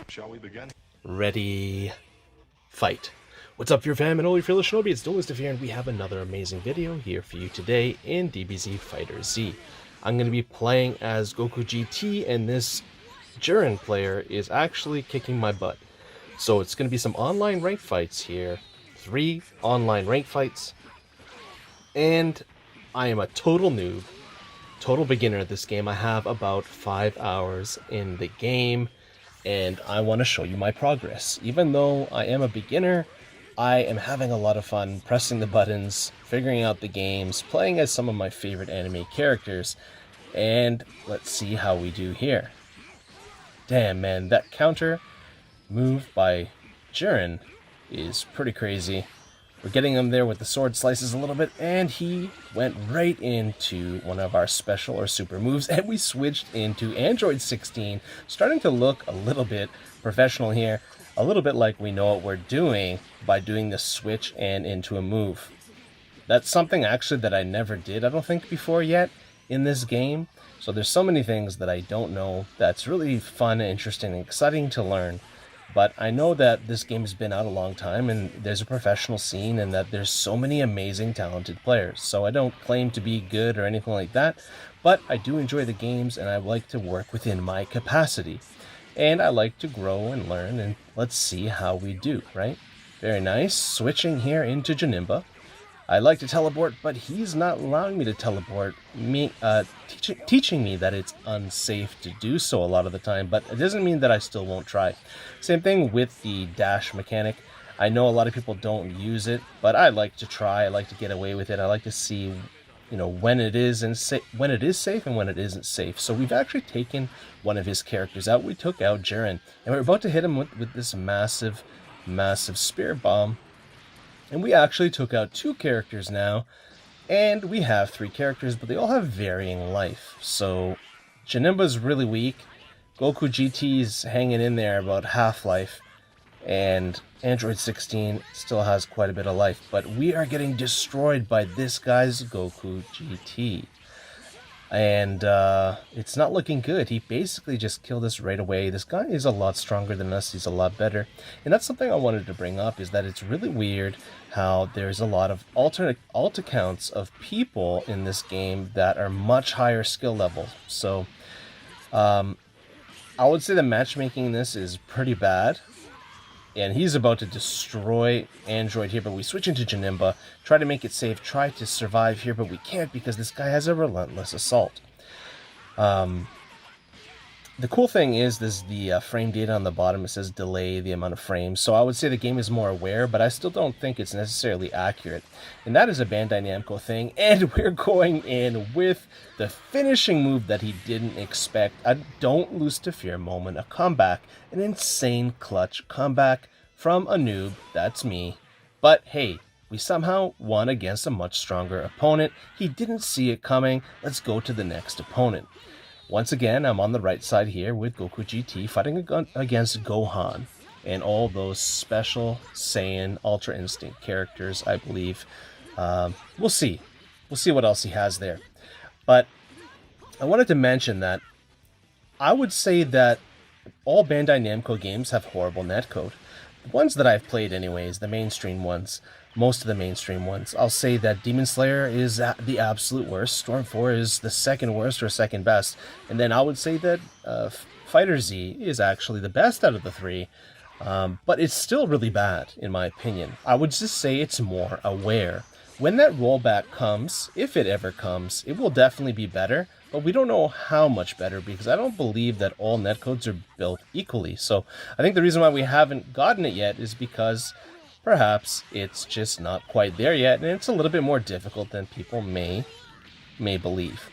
Shall we begin? Ready, fight. What's up, your fam and all your fellow shinobi? It's Duelist here, and we have another amazing video here for you today in DBZ FighterZ. I'm going to be playing as Goku GT, and this Jiren player is actually kicking my butt. So it's going to be some online rank fights here. 3 online rank fights. And I am a total noob, total beginner at this game. I have about 5 hours in the game, and I want to show you my progress. Even though I am a beginner, I am having a lot of fun pressing the buttons, figuring out the games, playing as some of my favorite anime characters, and let's see how we do here. Damn, man, that counter move by Jiren is pretty crazy. We're getting him there with the sword slices a little bit, and he went right into one of our special or super moves, and we switched into Android 16, starting to look a little bit professional here, a little bit like we know what we're doing by doing the switch and into a move. That's something actually that I never did, I don't think, before yet in this game, so there's so many things that I don't know that's really fun, interesting, and exciting to learn. But I know that this game has been out a long time, and there's a professional scene, and that there's so many amazing, talented players. So I don't claim to be good or anything like that, but I do enjoy the games, and I like to work within my capacity. And I like to grow and learn, and let's see how we do, right? Very nice. Switching here into Janemba. I like to teleport, but he's not allowing me to teleport, teaching me that it's unsafe to do so a lot of the time, but it doesn't mean that I still won't try. Same thing with the dash mechanic. I know a lot of people don't use it, but I like to try. I like to get away with it. I like to see, when it is safe and when it isn't safe. So we've actually taken one of his characters out. We took out Jiren, and we're about to hit him with this massive spirit bomb. And we actually took out 2 characters now, and we have 3 characters, but they all have varying life. So Janemba's really weak, Goku GT's hanging in there about half life, and Android 16 still has quite a bit of life. But we are getting destroyed by this guy's Goku GT. And it's not looking good. He basically just killed us right away. This guy is a lot stronger than us. He's a lot better. And that's something I wanted to bring up, is that it's really weird how there's a lot of alt accounts of people in this game that are much higher skill level. So I would say the matchmaking in this is pretty bad. And he's about to destroy Android here, but we switch into Janemba, try to make it safe, try to survive here, but we can't because this guy has a relentless assault. The cool thing is the frame data on the bottom. It says delay the amount of frames, so I would say the game is more aware, but I still don't think it's necessarily accurate. And that is a Bandai Namco thing, and we're going in with the finishing move that he didn't expect. A don't lose to fear moment, a comeback, an insane clutch comeback from a noob, that's me. But hey, we somehow won against a much stronger opponent. He didn't see it coming. Let's go to the next opponent. Once again, I'm on the right side here with Goku GT fighting against Gohan and all those special Saiyan Ultra Instinct characters, I believe. We'll see. We'll see what else he has there. But I wanted to mention that I would say that all Bandai Namco games have horrible netcode. The ones that I've played anyways, the mainstream ones, most of the mainstream ones, I'll say that Demon Slayer is the absolute worst, Storm 4 is the second worst or second best, and then I would say that FighterZ is actually the best out of the 3, but it's still really bad in my opinion. I would just say it's more aware. When that rollback comes, if it ever comes, it will definitely be better, but we don't know how much better because I don't believe that all netcodes are built equally. So I think the reason why we haven't gotten it yet is because perhaps it's just not quite there yet, and it's a little bit more difficult than people may believe.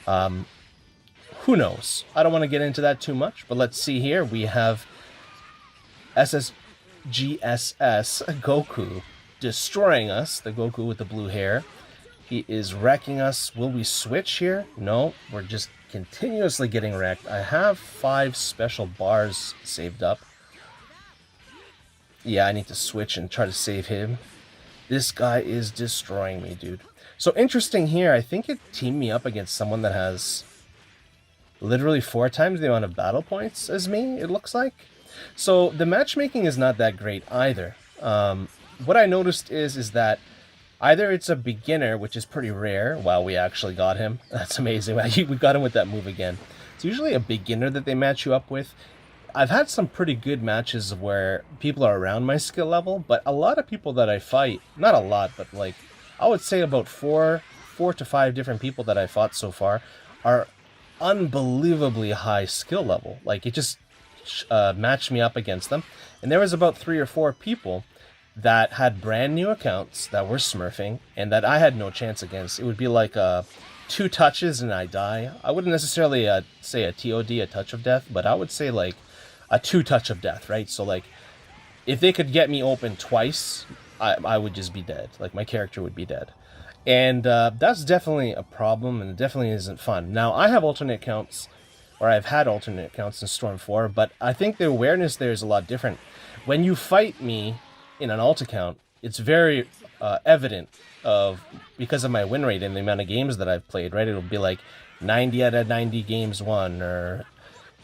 Who knows? I don't want to get into that too much, but let's see here. We have SSGSS Goku destroying us, the Goku with the blue hair. He is wrecking us. Will we switch here? No, we're just continuously getting wrecked. I have 5 special bars saved up. Yeah, I need to switch and try to save him. This guy is destroying me, dude. So interesting here, I think it teamed me up against someone that has literally 4 times the amount of battle points as me, it looks like. So the matchmaking is not that great either. What I noticed is that either it's a beginner, which is pretty rare. Wow, we actually got him. That's amazing. We got him with that move again. It's usually a beginner that they match you up with. I've had some pretty good matches where people are around my skill level, but a lot of people that I fight, not a lot, but like, I would say about four to five different people that I fought so far are unbelievably high skill level. Like, it just matched me up against them. And there was about 3 or 4 people that had brand new accounts that were smurfing and that I had no chance against. It would be like 2 touches and I die. I wouldn't necessarily say a TOD, a touch of death, but I would say like a 2 touch of death, right? So like, if they could get me open twice, I would just be dead. Like, my character would be dead. And that's definitely a problem, and it definitely isn't fun. Now, I have alternate accounts, or I've had alternate accounts in Storm 4, but I think the awareness there is a lot different. When you fight me in an alt account, it's very evident because of my win rate and the amount of games that I've played, right? It'll be like 90 out of 90 games won, or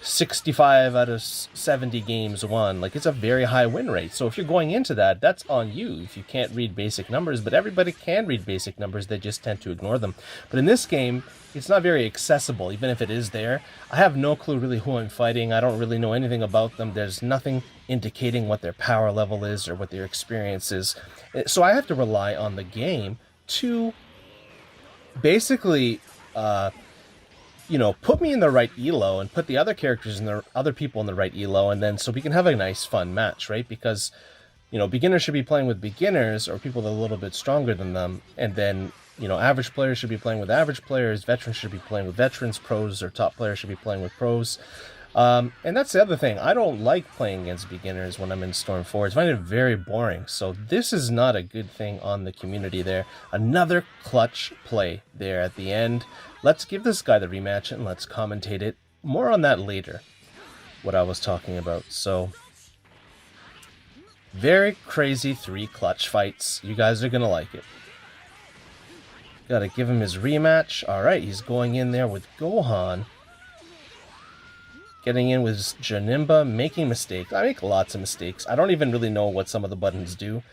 65 out of 70 games won. Like, it's a very high win rate. So if you're going into that, that's on you if you can't read basic numbers. But everybody can read basic numbers, they just tend to ignore them. But in this game, it's not very accessible, even if it is there. I have no clue really who I'm fighting. I don't really know anything about them. There's nothing indicating what their power level is or what their experience is. So I have to rely on the game to basically put me in the right elo and put the other characters and the other people in the right elo, and then so we can have a nice fun match, right? Because, beginners should be playing with beginners or people that are a little bit stronger than them, and then, average players should be playing with average players, veterans should be playing with veterans, pros or top players should be playing with pros. And that's the other thing. I don't like playing against beginners when I'm in Storm 4. I find it very boring. So this is not a good thing on the community there. Another clutch play there at the end. Let's give this guy the rematch and let's commentate it. More on that later, what I was talking about. So, very crazy 3 clutch fights. You guys are going to like it. Gotta give him his rematch. Alright, he's going in there with Gohan. Getting in with Janemba, making mistakes. I make lots of mistakes. I don't even really know what some of the buttons do.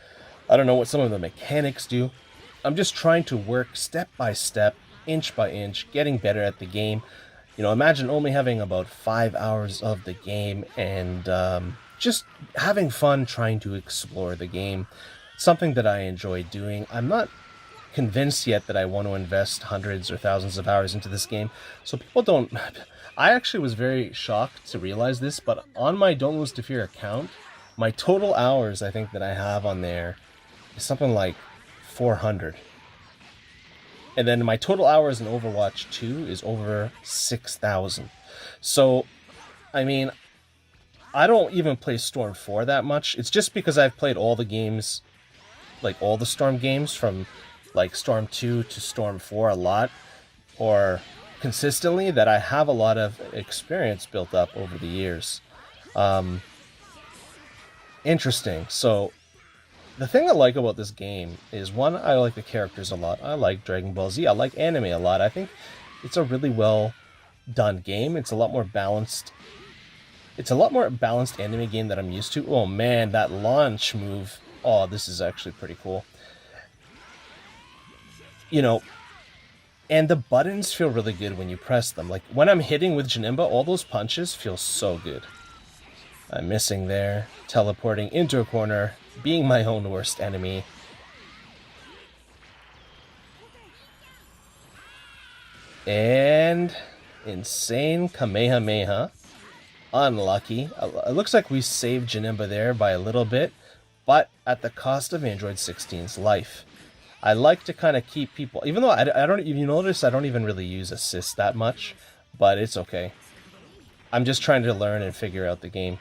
I don't know what some of the mechanics do. I'm just trying to work step by step, inch by inch, getting better at the game. Imagine only having about 5 hours of the game and just having fun trying to explore the game. Something that I enjoy doing. I'm not convinced yet that I want to invest hundreds or thousands of hours into this game. So people don't... I actually was very shocked to realize this, but on my Don't Lose to Fear account, my total hours I think that I have on there is something like 400. And then my total hours in Overwatch 2 is over 6,000. So, I mean, I don't even play Storm 4 that much. It's just because I've played all the games, like all the Storm games from like Storm 2 to Storm 4 a lot, or consistently, that I have a lot of experience built up over the years. Interesting. So, the thing I like about this game is, one, I like the characters a lot. I like Dragon Ball Z. I like anime a lot. I think it's a really well done game. It's a lot more balanced. It's a lot more balanced anime game that I'm used to. Oh man, that launch move. Oh, this is actually pretty cool. And the buttons feel really good when you press them. Like, when I'm hitting with Janemba, all those punches feel so good. I'm missing there. Teleporting into a corner. Being my own worst enemy. And... insane Kamehameha. Unlucky. It looks like we saved Janemba there by a little bit, but at the cost of Android 16's life. I like to kind of keep people... even though I don't... if you notice, I don't even really use assist that much, but it's okay. I'm just trying to learn and figure out the game.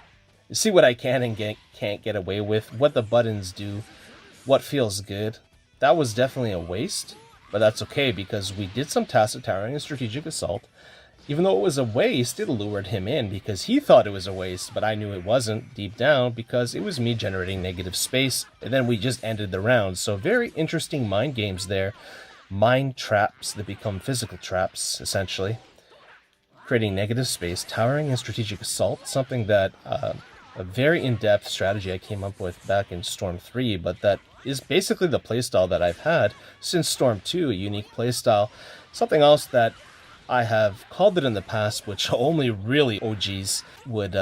See what I can and can't get away with, what the buttons do, what feels good. That was definitely a waste, but that's okay because we did some tacit towering and strategic assault. Even though it was a waste, it lured him in because he thought it was a waste, but I knew it wasn't deep down because it was me generating negative space, and then we just ended the round. So very interesting mind games there. Mind traps that become physical traps, essentially. Creating negative space, towering and strategic assault, something that a very in-depth strategy I came up with back in Storm 3, but that is basically the playstyle that I've had since Storm 2, a unique playstyle. Something else that I have called it in the past, which only really OGs would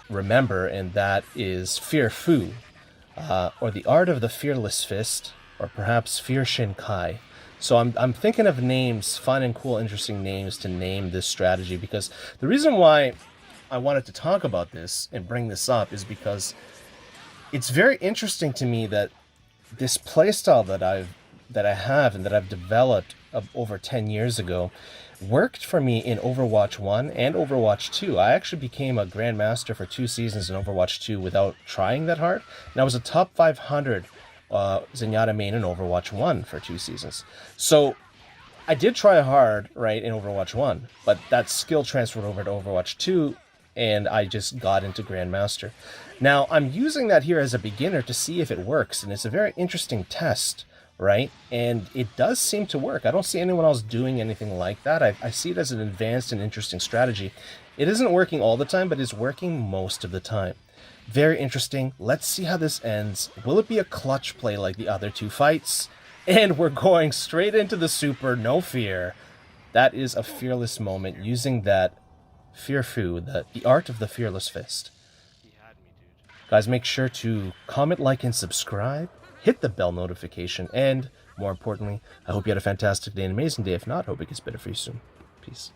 remember, and that is Fear Fu, or the Art of the Fearless Fist, or perhaps Fear Shinkai. So I'm thinking of names, fun and cool, interesting names to name this strategy, because the reason why I wanted to talk about this and bring this up is because it's very interesting to me that this playstyle that I have and that I've developed over 10 years ago worked for me in Overwatch 1 and Overwatch 2. I actually became a Grandmaster for 2 seasons in Overwatch 2 without trying that hard, and I was a top 500 Zenyatta main in Overwatch 1 for 2 seasons. So I did try hard, right, in Overwatch 1, but that skill transferred over to Overwatch 2, and I just got into Grandmaster. Now, I'm using that here as a beginner to see if it works, and it's a very interesting test, right? And it does seem to work. I don't see anyone else doing anything like that. I see it as an advanced and interesting strategy. It isn't working all the time, but it's working most of the time. Very interesting. Let's see how this ends. Will it be a clutch play like the other 2 fights? And we're going straight into the super, no fear. That is a fearless moment using that Fear Fu, the Art of the Fearless Fist. Guys, make sure to comment, like, and subscribe. Hit the bell notification. And, more importantly, I hope you had a fantastic day, an amazing day. If not, I hope it gets better for you soon. Peace.